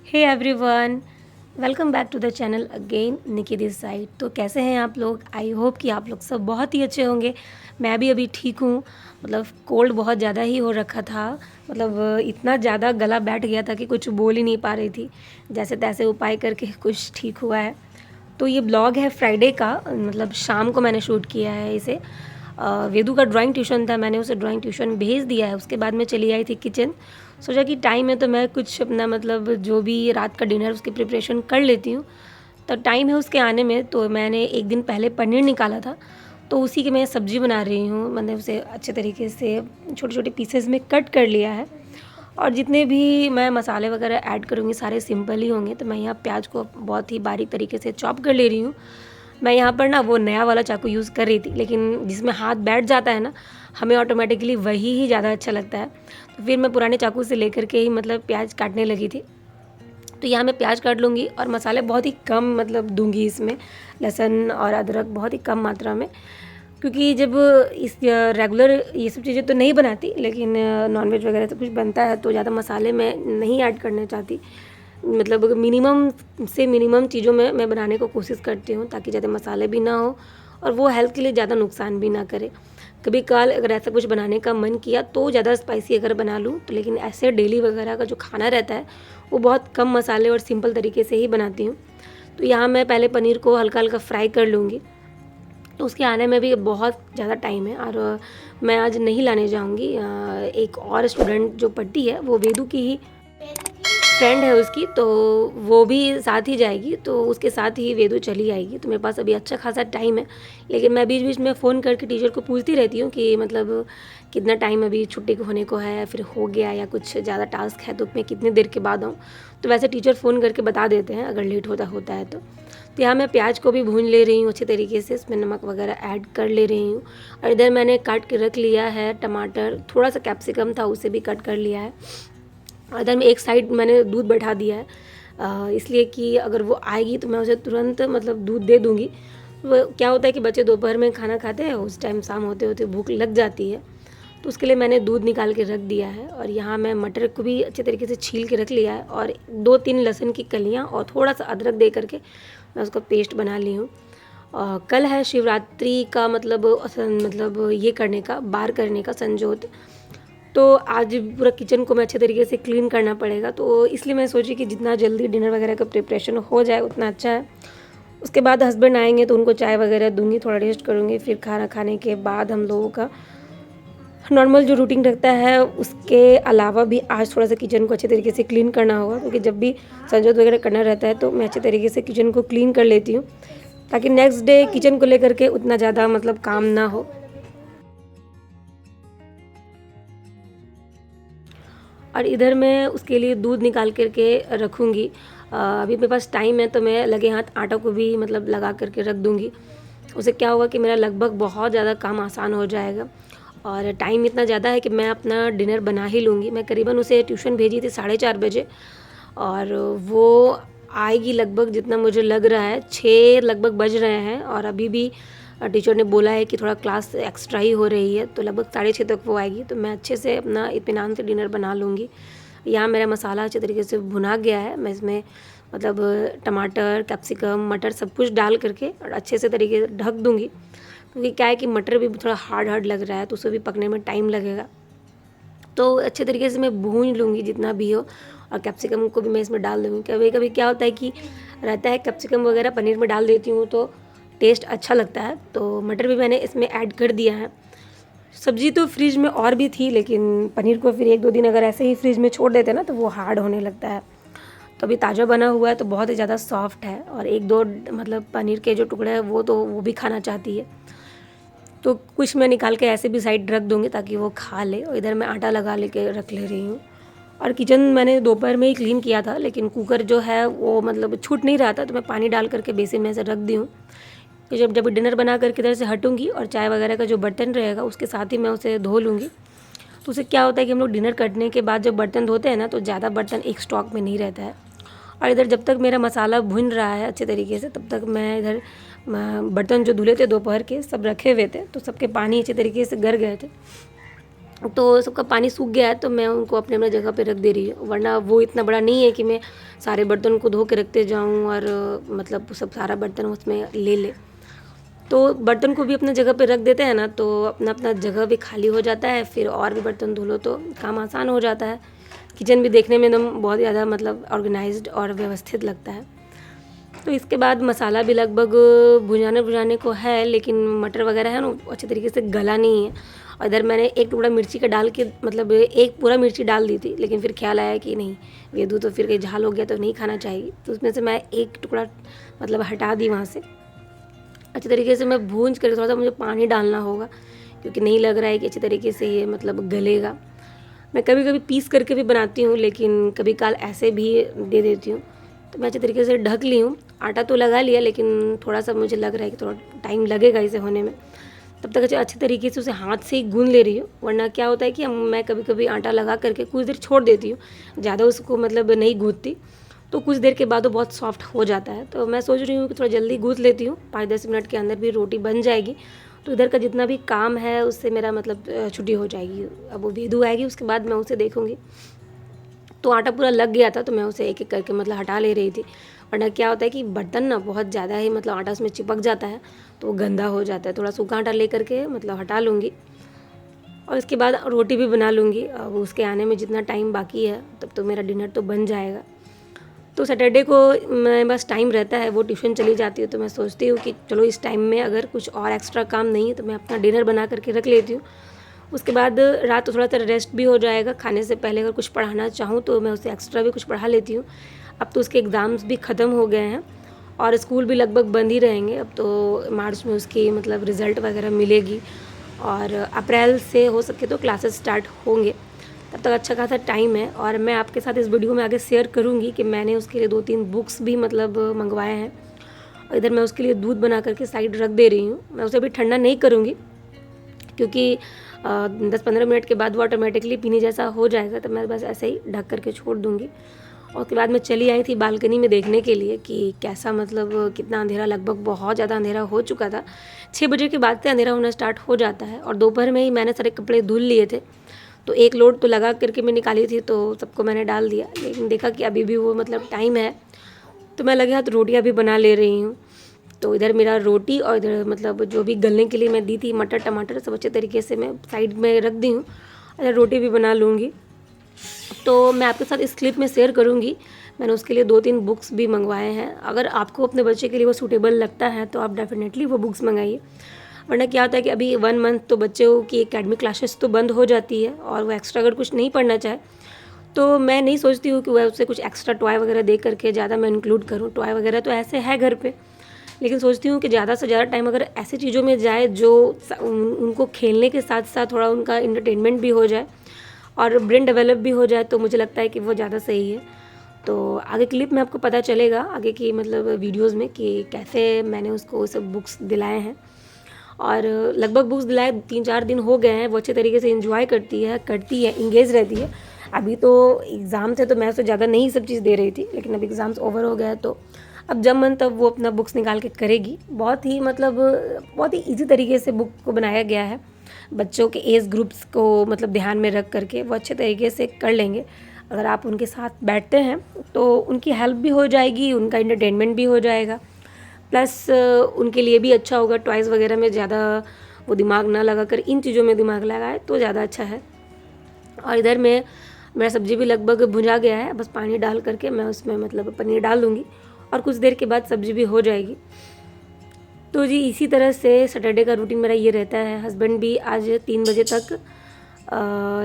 Hey everyone, welcome back to the channel again Nikki this side. तो कैसे हैं आप लोग? आई होप कि आप लोग सब बहुत ही अच्छे होंगे। मैं भी अभी ठीक हूँ। मतलब कोल्ड बहुत ज़्यादा ही हो रखा था। मतलब इतना ज़्यादा गला बैठ गया था कि कुछ बोल ही नहीं पा रही थी। जैसे तैसे उपाय करके कुछ ठीक हुआ है। तो ये ब्लॉग है फ्राइडे का, मतलब शाम को मैंने शूट किया है इसे। वेदू का ड्राइंग ट्यूशन था, मैंने उसे ड्राइंग ट्यूशन भेज दिया है। उसके बाद मैं चली आई थी किचन। सोचा कि टाइम है तो मैं कुछ अपना मतलब जो भी रात का डिनर उसकी प्रिपरेशन कर लेती हूँ। तो टाइम है उसके आने में, तो मैंने एक दिन पहले पनीर निकाला था, तो उसी की मैं सब्ज़ी बना रही हूँ। मैंने उसे अच्छे तरीके से छोटे छोटे पीसेस में कट कर लिया है। और जितने भी मैं मसाले वगैरह ऐड करूँगी सारे सिंपल ही होंगे। तो मैं यहाँ प्याज को बहुत ही बारीक तरीके से चॉप कर ले रही हूँ। मैं यहाँ पर ना वो नया वाला चाकू यूज़ कर रही थी, लेकिन जिसमें हाथ बैठ जाता है ना, हमें ऑटोमेटिकली वही ही ज़्यादा अच्छा लगता है। तो फिर मैं पुराने चाकू से लेकर के ही मतलब प्याज काटने लगी थी। तो यहाँ मैं प्याज काट लूँगी और मसाले बहुत ही कम मतलब दूँगी इसमें। लहसुन और अदरक बहुत ही कम मात्रा में, क्योंकि जब इस रेगुलर ये सब चीज़ें तो नहीं बनाती, लेकिन नॉनवेज वगैरह सब कुछ बनता है तो ज़्यादा मसाले मैं नहीं ऐड करना चाहती। मतलब मिनिमम से मिनिमम चीज़ों में मैं बनाने को कोशिश करती हूँ, ताकि ज़्यादा मसाले भी ना हो और वो हेल्थ के लिए ज़्यादा नुकसान भी ना करे। कभी कभार अगर ऐसा कुछ बनाने का मन किया तो ज़्यादा स्पाइसी अगर बना लूँ तो, लेकिन ऐसे डेली वगैरह का जो खाना रहता है वो बहुत कम मसाले और सिंपल तरीके से ही बनाती हूँ। तो यहाँ मैं पहले पनीर को हल्का हल्का फ्राई कर लूँगी। तो उसके आने में भी बहुत ज़्यादा टाइम है, और मैं आज नहीं लाने जाऊँगी। एक और स्टूडेंट जो पढ़ती है वो वेदू की ही फ्रेंड है उसकी, तो वो भी साथ ही जाएगी, तो उसके साथ ही वेदू चली आएगी। तो मेरे पास अभी अच्छा खासा टाइम है, लेकिन मैं बीच बीच में फ़ोन करके टीचर को पूछती रहती हूँ कि मतलब कितना टाइम अभी छुट्टी को होने को है, फिर हो गया या कुछ ज़्यादा टास्क है तो मैं कितनी देर के बाद आऊँ। तो वैसे टीचर फ़ोन करके बता देते हैं अगर लेट होता होता है तो। तो यहाँ मैं प्याज को भी भून ले रही हूँ अच्छे तरीके से, इसमें नमक वगैरह ऐड कर ले रही हूँ। और इधर मैंने काट के रख लिया है टमाटर, थोड़ा सा कैप्सिकम था उसे भी कट कर लिया है। और इधर में एक साइड मैंने दूध बैठा दिया है, इसलिए कि अगर वो आएगी तो मैं उसे तुरंत मतलब दूध दे दूँगी। वो क्या होता है कि बच्चे दोपहर में खाना खाते हैं, उस टाइम शाम होते होते भूख लग जाती है, तो उसके लिए मैंने दूध निकाल के रख दिया है। और यहाँ मैं मटर को भी अच्छे तरीके से छील के रख लिया है, और 2-3 लहसुन की कलियाँ और थोड़ा सा अदरक दे करके मैं उसका पेस्ट बना ली हूँ। कल है शिवरात्रि का मतलब ये करने का, बार करने का संजोत। तो आज पूरा किचन को मैं अच्छे तरीके से क्लीन करना पड़ेगा, तो इसलिए मैं सोची कि जितना जल्दी डिनर वगैरह का प्रिपरेशन हो जाए उतना अच्छा है। उसके बाद हस्बैंड आएंगे तो उनको चाय वगैरह दूंगी, थोड़ा रेस्ट करूँगी, फिर खाना खाने के बाद हम लोगों का नॉर्मल जो रूटीन रखता है उसके अलावा भी आज थोड़ा सा किचन को अच्छे तरीके से क्लीन करना होगा, क्योंकि जब भी संजोत वगैरह करना रहता है तो मैं अच्छे तरीके से किचन को क्लीन कर लेती हूँ, ताकि नेक्स्ट डे किचन को लेकर के उतना ज़्यादा मतलब काम ना हो। और इधर मैं उसके लिए दूध निकाल करके रखूँगी। अभी मेरे पास टाइम है तो मैं लगे हाथ आटा को भी मतलब लगा करके रख दूँगी। उससे क्या होगा कि मेरा लगभग बहुत ज़्यादा काम आसान हो जाएगा, और टाइम इतना ज़्यादा है कि मैं अपना डिनर बना ही लूँगी। मैं करीबन उसे ट्यूशन भेजी थी 4:30 बजे, और वो आएगी लगभग, जितना मुझे लग रहा है 6 लगभग बज रहे हैं, और अभी भी टीचर ने बोला है कि थोड़ा क्लास एक्स्ट्रा ही हो रही है, तो लगभग 6:30 तक वो आएगी। तो मैं अच्छे से अपना इत्मीनान से डिनर बना लूँगी। यहाँ मेरा मसाला अच्छे तरीके से भुना गया है। मैं इसमें मतलब टमाटर, कैप्सिकम, मटर सब कुछ डाल करके और अच्छे से तरीके से ढक दूँगी, क्योंकि क्या है कि मटर भी थोड़ा हार्ड हार्ड लग रहा है तो उसे भी पकने में टाइम लगेगा। तो अच्छे तरीके से मैं भून लूँगी जितना भी हो, और कैप्सिकम को भी मैं इसमें डाल दूँगी। कभी कभी क्या होता है कि रहता है कैप्सिकम वगैरह पनीर में डाल देती हूँ तो टेस्ट अच्छा लगता है, तो मटर भी मैंने इसमें ऐड कर दिया है। सब्ज़ी तो फ्रिज में और भी थी, लेकिन पनीर को फिर 1-2 दिन अगर ऐसे ही फ्रिज में छोड़ देते ना तो वो हार्ड होने लगता है। तो अभी ताज़ा बना हुआ है तो बहुत ही ज़्यादा सॉफ्ट है, और 1-2 मतलब पनीर के जो टुकड़े हैं वो भी खाना चाहती है। तो कुछ मैं निकाल के ऐसे भी साइड रख दूँगी ताकि वो खा ले। और इधर मैं आटा लगा लेके रख ले रही हूँ। और किचन मैंने दोपहर में ही क्लीन किया था, लेकिन कुकर जो है वो मतलब छूट नहीं रहा था, तो मैं पानी डाल करके बेसिन में से रख दी हूँ कि जब जब डिनर बना करके इधर से हटूँगी और चाय वगैरह का जो बर्तन रहेगा उसके साथ ही मैं उसे धो लूँगी। तो उससे क्या होता है कि हम लोग डिनर करने के बाद जब बर्तन धोते हैं ना, तो ज़्यादा बर्तन एक स्टॉक में नहीं रहता है। और इधर जब तक मेरा मसाला भुन रहा है अच्छे तरीके से, तब तक मैं इधर बर्तन जो धुले थे दोपहर के सब रखे हुए थे, तो सबके पानी अच्छे तरीके से गर गए थे। तो सबका पानी सूख गया है, तो मैं उनको अपने अपने जगह पे रख दे रही हूँ, वरना वो इतना बड़ा नहीं है कि मैं सारे बर्तन को धो के रखते जाऊँ और मतलब सब सारा बर्तन उसमें ले ले। तो बर्तन को भी अपने जगह पे रख देते हैं ना, तो अपना अपना जगह भी खाली हो जाता है, फिर और भी बर्तन धो लो तो काम आसान हो जाता है। किचन भी देखने में एकदम बहुत ज़्यादा मतलब ऑर्गेनाइज्ड और व्यवस्थित लगता है। तो इसके बाद मसाला भी लगभग भुनाने को है, लेकिन मटर वगैरह है ना अच्छे तरीके से गला नहीं है। और इधर मैंने एक टुकड़ा मिर्ची का डाल के मतलब एक पूरा मिर्ची डाल दी थी, लेकिन फिर ख्याल आया कि नहीं वेदू तो फिर कहीं झाल हो गया तो नहीं खाना चाहिए, तो उसमें से मैं एक टुकड़ा मतलब हटा दी वहाँ से। अच्छे तरीके से मैं भूंज कर थोड़ा सा मुझे पानी डालना होगा, क्योंकि नहीं लग रहा है कि अच्छे तरीके से ये मतलब गलेगा। मैं कभी कभी पीस करके भी बनाती हूँ, लेकिन कभी काल ऐसे भी दे देती हूँ। तो मैं अच्छे तरीके से ढक ली हूँ, आटा तो लगा लिया, लेकिन थोड़ा सा मुझे लग रहा है कि थोड़ा टाइम लगेगा इसे होने में। तब तक अच्छे तरीके से उसे हाथ से ही गूंद ले रही हूँ, वरना क्या होता है कि मैं कभी कभी आटा लगा करके कुछ देर छोड़ देती हूँ, ज़्यादा उसको मतलब नहीं गूँथती, तो कुछ देर के बाद वो बहुत सॉफ्ट हो जाता है। तो मैं सोच रही हूँ कि थोड़ा जल्दी गूँथ लेती हूँ, 5-10 मिनट के अंदर भी रोटी बन जाएगी। तो इधर का जितना भी काम है उससे मेरा मतलब छुट्टी हो जाएगी। अब वो वेदू आएगी उसके बाद मैं उसे देखूँगी। तो आटा पूरा लग गया था, तो मैं उसे एक एक करके मतलब हटा ले रही थी, वरना क्या होता है कि बर्तन ना बहुत ज़्यादा ही मतलब आटा उसमें चिपक जाता है, तो वो गंदा हो जाता है। थोड़ा सूखा आटा ले करके मतलब हटा लूँगी, और इसके बाद रोटी भी बना लूँगी। अब उसके आने में जितना टाइम बाकी है तब तो मेरा डिनर तो बन जाएगा। तो सैटरडे को मैं बस टाइम रहता है, वो ट्यूशन चली जाती है, तो मैं सोचती हूँ कि चलो इस टाइम में अगर कुछ और एक्स्ट्रा काम नहीं है तो मैं अपना डिनर बना करके रख लेती हूँ। उसके बाद रात को थोड़ा सा रेस्ट भी हो जाएगा। खाने से पहले अगर कुछ पढ़ाना चाहूँ तो मैं उसे एक्स्ट्रा भी कुछ पढ़ा लेती हूँ। अब तो उसके एग्ज़ाम्स भी ख़त्म हो गए हैं और स्कूल भी लगभग बंद ही रहेंगे। अब तो मार्च में उसकी मतलब रिज़ल्ट वगैरह मिलेगी, और अप्रैल से हो सके तो क्लासेस स्टार्ट होंगे। तब तक अच्छा खासा टाइम है, और मैं आपके साथ इस वीडियो में आगे शेयर करूँगी कि मैंने उसके लिए 2-3 बुक्स भी मतलब मंगवाए हैं। और इधर मैं उसके लिए दूध बना करके साइड रख दे रही हूँ। मैं उसे अभी ठंडा नहीं करूँगी, क्योंकि 10-15 मिनट के बाद वो ऑटोमेटिकली पीने जैसा हो जाएगा, तो मैं बस ऐसे ही ढक करके छोड़ दूँगी। और उसके बाद मैं चली आई थी बालकनी में देखने के लिए कि कैसा मतलब कितना अंधेरा, लगभग बहुत ज़्यादा अंधेरा हो चुका था। 6 बजे के बाद से अंधेरा होना स्टार्ट हो जाता है, और दोपहर में ही मैंने सारे कपड़े धुल लिए थे, तो एक लोड तो लगा करके मैं निकाली थी, तो सबको मैंने डाल दिया। लेकिन देखा कि अभी भी वो मतलब टाइम है, तो मैं लगे हाथ रोटियाँ भी बना ले रही हूँ। तो इधर मेरा रोटी और इधर मतलब जो भी गलने के लिए मैं दी थी मटर टमाटर सब अच्छे तरीके से मैं साइड में रख दी हूँ। इधर रोटी भी बना लूँगी। तो मैं आपके साथ इस क्लिप में शेयर करूँगी, मैंने उसके लिए 2-3 बुक्स भी मंगवाए हैं। अगर आपको अपने बच्चे के लिए वो सूटेबल लगता है तो आप डेफिनेटली वो बुक्स मंगाइए, वरना क्या होता है कि अभी 1 मंथ तो बच्चों की एकेडमिक क्लासेस तो बंद हो जाती है, और वो एक्स्ट्रा अगर कुछ नहीं पढ़ना चाहे तो मैं नहीं सोचती हूँ कि वह उससे कुछ एक्स्ट्रा टॉय वगैरह दे करके ज़्यादा मैं इंक्लूड करूँ। टॉय वगैरह तो ऐसे है घर पे, लेकिन सोचती हूँ कि ज़्यादा से ज़्यादा टाइम अगर ऐसी चीज़ों में जाए जो उनको खेलने के साथ साथ थोड़ा उनका इंटरटेनमेंट भी हो जाए और ब्रेन डेवलप भी हो जाए, तो मुझे लगता है कि वो ज़्यादा सही है। तो आगे क्लिप में आपको पता चलेगा आगे की मतलब वीडियोज़ में कि कैसे मैंने उसको सब बुक्स दिलाए हैं। और लगभग बुक्स दिलाए 3-4 दिन हो गए हैं। वो अच्छे तरीके से एंजॉय करती है, इंगेज रहती है। अभी तो एग्ज़ाम थे तो मैं उसे ज़्यादा नहीं सब चीज़ दे रही थी, लेकिन अब एग्ज़ाम्स ओवर हो गया है, तो अब जब मन तब वो अपना बुक्स निकाल के करेगी। बहुत ही मतलब बहुत ही ईज़ी तरीके से बुक को बनाया गया है, बच्चों के एज ग्रुप्स को मतलब ध्यान में रख करके वो अच्छे तरीके से कर लेंगे। अगर आप उनके साथ बैठते हैं तो उनकी हेल्प भी हो जाएगी, उनका एंटरटेनमेंट भी हो जाएगा, प्लस उनके लिए भी अच्छा होगा। टॉयज़ वगैरह में ज़्यादा वो दिमाग ना लगा कर इन चीज़ों में दिमाग लगाए तो ज़्यादा अच्छा है। और इधर में मेरा सब्ज़ी भी लगभग भुंजा गया है, बस पानी डाल करके मैं उसमें मतलब पनीर डाल दूँगी और कुछ देर के बाद सब्ज़ी भी हो जाएगी। तो जी इसी तरह से सैटरडे का रूटीन मेरा ये रहता है। हस्बैंड भी आज 3 बजे तक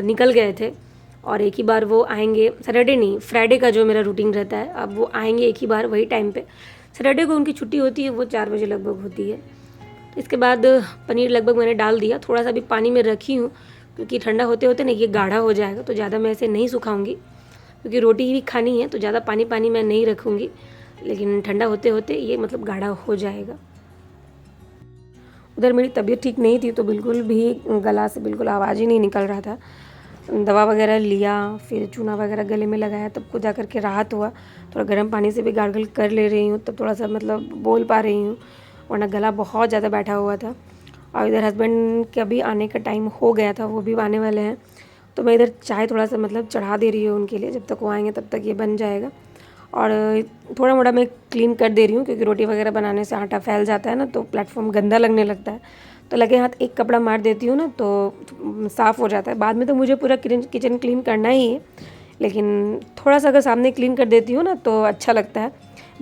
निकल गए थे, और एक ही बार वो आएंगे। सैटरडे नहीं, फ्राइडे का जो मेरा रूटीन रहता है, अब वो आएंगे एक ही बार वही टाइम पे। सैटरडे को उनकी छुट्टी होती है, वो 4 बजे लगभग होती है। तो इसके बाद पनीर लगभग मैंने डाल दिया, थोड़ा सा भी पानी में रखी हूँ, क्योंकि ठंडा होते होते ना ये गाढ़ा हो जाएगा, तो ज़्यादा मैं इसे नहीं सुखाऊंगी, क्योंकि रोटी भी खानी है, तो ज़्यादा पानी पानी मैं नहीं रखूँगी, लेकिन ठंडा होते होते ये मतलब गाढ़ा हो जाएगा। उधर मेरी तबीयत ठीक नहीं थी, तो बिल्कुल भी गला से बिल्कुल आवाज़ ही नहीं निकल रहा था। दवा वगैरह लिया, फिर चूना वगैरह गले में लगाया, तब को जा कर के राहत हुआ। थोड़ा गर्म पानी से भी गार्गल कर ले रही हूँ, तब थोड़ा सा मतलब बोल पा रही हूँ, वरना गला बहुत ज़्यादा बैठा हुआ था। और इधर हस्बैंड का भी आने का टाइम हो गया था, वो भी आने वाले हैं। तो मैं इधर चाय थोड़ा सा मतलब चढ़ा दे रही हूँ उनके लिए, जब तक वो आएंगे तब तक ये बन जाएगा। और थोड़ा मोड़ा मैं क्लीन कर दे रही हूँ, क्योंकि रोटी वगैरह बनाने से आटा फैल जाता है ना, तो प्लेटफॉर्म गंदा लगने लगता है। तो लगे हाथ एक कपड़ा मार देती हूँ ना, तो साफ़ हो जाता है। बाद में तो मुझे पूरा किचन क्लीन करना ही है, लेकिन थोड़ा सा अगर सामने क्लीन कर देती हूँ ना तो अच्छा लगता है,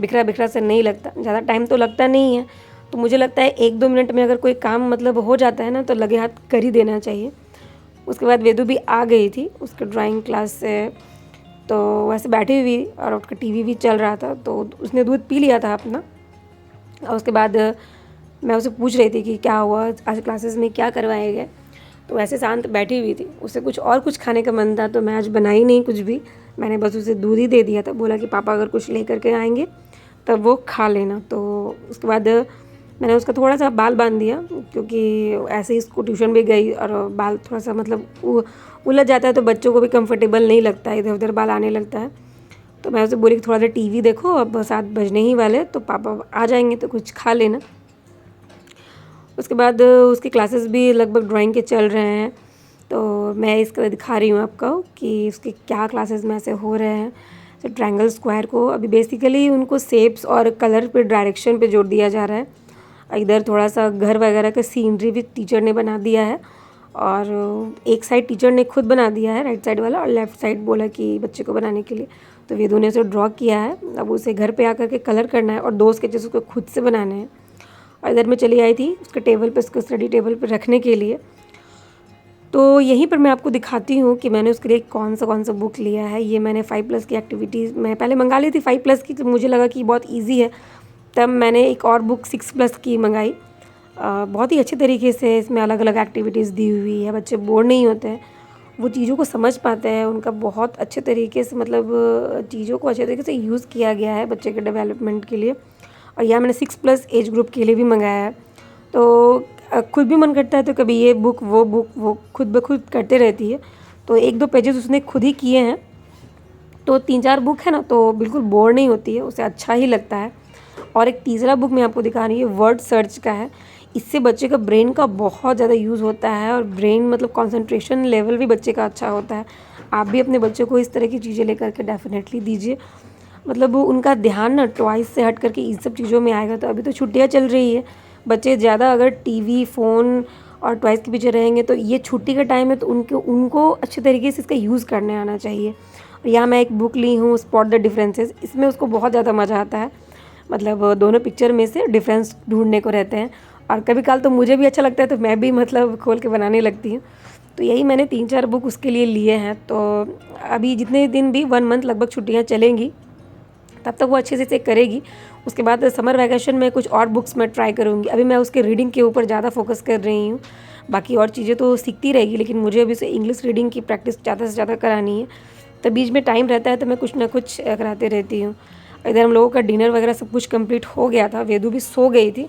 बिखरा बिखरा से नहीं लगता। ज़्यादा टाइम तो लगता नहीं है, तो मुझे लगता है 1-2 मिनट में अगर कोई काम मतलब हो जाता है ना, तो लगे हाथ कर ही देना चाहिए। उसके बाद वेदू भी आ गई थी उसके ड्राइंग क्लास से, तो वैसे बैठी हुई और उसका टीवी भी चल रहा था, तो उसने दूध पी लिया था अपना। और उसके बाद मैं उसे पूछ रही थी कि क्या हुआ आज क्लासेस में, क्या करवाए गए। तो वैसे शांत बैठी हुई थी, उसे कुछ खाने का मन था, तो मैं आज बनाई नहीं कुछ भी, मैंने बस उसे दूध ही दे दिया था। बोला कि पापा अगर कुछ ले करके आएंगे तब वो खा लेना। तो उसके बाद मैंने उसका थोड़ा सा बाल बांध दिया, क्योंकि ऐसे ही इसको ट्यूशन भी गई और बाल थोड़ा सा मतलब उलझ जाता है, तो बच्चों को भी कंफर्टेबल नहीं लगता है, इधर उधर बाल आने लगता है। तो मैं उसे बोली कि थोड़ा देर टीवी देखो, अब 7 बजने ही वाले, तो पापा आ जाएंगे तो कुछ खा लेना। उसके बाद उसकी क्लासेस भी लगभग ड्राइंग के चल रहे हैं, तो मैं इसका दिखा रही हूँ आपको कि उसके क्या क्लासेस में ऐसे हो रहे हैं। तो ट्रायंगल स्क्वायर को अभी बेसिकली उनको शेप्स और कलर पे डायरेक्शन पे जोड़ दिया जा रहा है। इधर थोड़ा सा घर वगैरह का सीनरी भी टीचर ने बना दिया है, और एक साइड टीचर ने खुद बना दिया है, राइट साइड वाला, और लेफ़्ट साइड बोला कि बच्चे को बनाने के लिए। तो वेदू ने उसे ड्रॉ किया है, अब उसे घर पे आकर के कलर करना है और 2 स्केचेस उसको खुद से बनाने हैं। और इधर मैं चली आई थी उसके टेबल पे, उसको स्टडी टेबल पे रखने के लिए। तो यहीं पर मैं आपको दिखाती हूँ कि मैंने उसके लिए कौन सा बुक लिया है। ये मैंने 5+ की एक्टिविटीज़ मैं पहले मंगा ली थी 5+ की, तो मुझे लगा कि बहुत ईजी है, तब मैंने एक और बुक 6+ की मंगाई। बहुत ही अच्छे तरीके से इसमें अलग अलग एक्टिविटीज़ दी हुई है, बच्चे बोर नहीं होते हैं, वो चीज़ों को समझ पाते हैं, उनका बहुत अच्छे तरीके से मतलब चीज़ों को अच्छे तरीके से यूज़ किया गया है बच्चे के डेवलपमेंट के लिए। और यह मैंने 6+ एज ग्रुप के लिए भी मंगाया है। तो खुद भी मन करता है तो कभी ये बुक वो खुद ब खुद करते रहती है। तो 1-2 पेजेस उसने खुद ही किए हैं, तो 3-4 बुक है ना, तो बिल्कुल बोर नहीं होती है, उसे अच्छा ही लगता है। और एक तीसरा बुक मैं आपको दिखा रही हूँ, वर्ड सर्च का है। इससे बच्चे का ब्रेन का बहुत ज़्यादा यूज़ होता है, और ब्रेन मतलब कंसंट्रेशन लेवल भी बच्चे का अच्छा होता है। आप भी अपने बच्चों को इस तरह की चीज़ें लेकर के डेफिनेटली दीजिए, मतलब उनका ध्यान ना टॉयज़ से हट करके इन सब चीज़ों में आएगा। तो अभी तो छुट्टियाँ चल रही है, बच्चे ज़्यादा अगर टीवी, फ़ोन और टॉयज़ के पीछे रहेंगे, तो ये छुट्टी का टाइम है, तो उनको अच्छे तरीके से इसका यूज़ करने आना चाहिए। और यहाँ मैं एक बुक ली हूँ, स्पॉट द डिफरेंसेस, इसमें उसको बहुत ज़्यादा मज़ा आता है, मतलब दोनों पिक्चर में से डिफरेंस ढूंढने को रहते हैं। और कभी काल तो मुझे भी अच्छा लगता है, तो मैं भी मतलब खोल के बनाने लगती हूँ। तो यही मैंने 3-4 बुक उसके लिए लिए हैं। तो अभी जितने दिन भी 1 मंथ लगभग छुट्टियाँ चलेंगी, तब तक वो अच्छे से करेगी। उसके बाद समर वैकेशन में कुछ और बुक्स मैं ट्राई करूँगी। अभी मैं उसके रीडिंग के ऊपर ज़्यादा फोकस कर रही हूँ, बाकी और चीज़ें तो सीखती रहेगी, लेकिन मुझे अभी से इंग्लिश रीडिंग की प्रैक्टिस ज़्यादा से ज़्यादा करानी है। तो बीच में टाइम रहता है तो मैं कुछ ना कुछ कराते रहती हूँ। इधर हम लोगों का डिनर वगैरह सब कुछ कंप्लीट हो गया था, वेदू भी सो गई थी,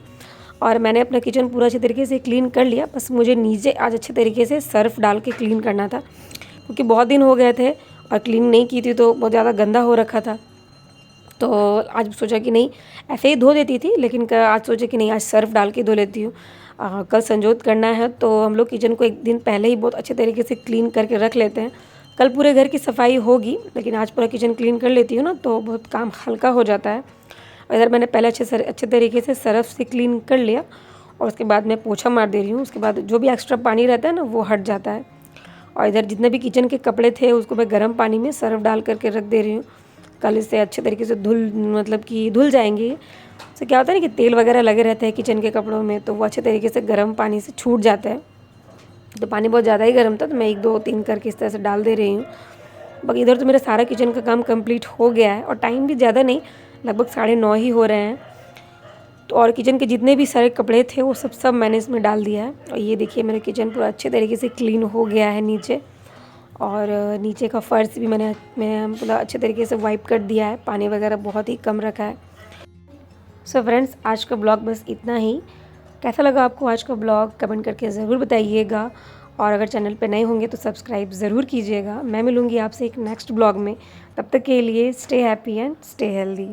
और मैंने अपना किचन पूरा अच्छे तरीके से क्लीन कर लिया। बस मुझे नीचे आज अच्छे तरीके से सर्फ़ डाल के क्लीन करना था, क्योंकि बहुत दिन हो गए थे और क्लीन नहीं की थी, तो बहुत ज़्यादा गंदा हो रखा था। तो आज सोचा कि नहीं, ऐसे ही धो देती थी, लेकिन आज सोचा कि नहीं, आज सर्फ़ डाल के धो लेती हूँ। कल संजोत करना है, तो हम लोग किचन को एक दिन पहले ही बहुत अच्छे तरीके से क्लीन करके रख लेते हैं। कल पूरे घर की सफाई होगी, लेकिन आज पूरा किचन क्लीन कर लेती हूँ ना, तो बहुत काम हल्का हो जाता है। और इधर मैंने पहले अच्छे तरीके से सर्फ़ से क्लीन कर लिया, और उसके बाद मैं पोछा मार दे रही हूँ। उसके बाद जो भी एक्स्ट्रा पानी रहता है ना, वो हट जाता है। और इधर जितने भी किचन के कपड़े थे, उसको मैं गर्म पानी में सर्फ़ डाल करके रख दे रही हूँ। कल इससे अच्छे तरीके से धुल जाएंगे। तो क्या होता है ना कि तेल वगैरह लगे रहते हैं किचन के कपड़ों में, तो वो अच्छे तरीके से गर्म पानी से छूट जाता है। तो पानी बहुत ज़्यादा ही गर्म था, तो मैं 1, 2, 3 करके इस तरह से डाल दे रही हूँ। बाकी इधर तो मेरा सारा किचन का काम कंप्लीट हो गया है, और टाइम भी ज़्यादा नहीं, लगभग 9:30 ही हो रहे हैं। तो और किचन के जितने भी सारे कपड़े थे वो सब मैंने इसमें डाल दिया है। और ये देखिए मेरा किचन पूरा अच्छे तरीके से क्लीन हो गया है नीचे, और नीचे का फ़र्श भी मैं मतलब अच्छे तरीके से वाइप कर दिया है, पानी वगैरह बहुत ही कम रखा है। सो फ्रेंड्स, आज का ब्लॉग बस इतना ही। कैसा लगा आपको आज का ब्लॉग, कमेंट करके ज़रूर बताइएगा, और अगर चैनल पे नए होंगे तो सब्सक्राइब ज़रूर कीजिएगा। मैं मिलूँगी आपसे एक नेक्स्ट ब्लॉग में, तब तक के लिए stay happy and stay healthy.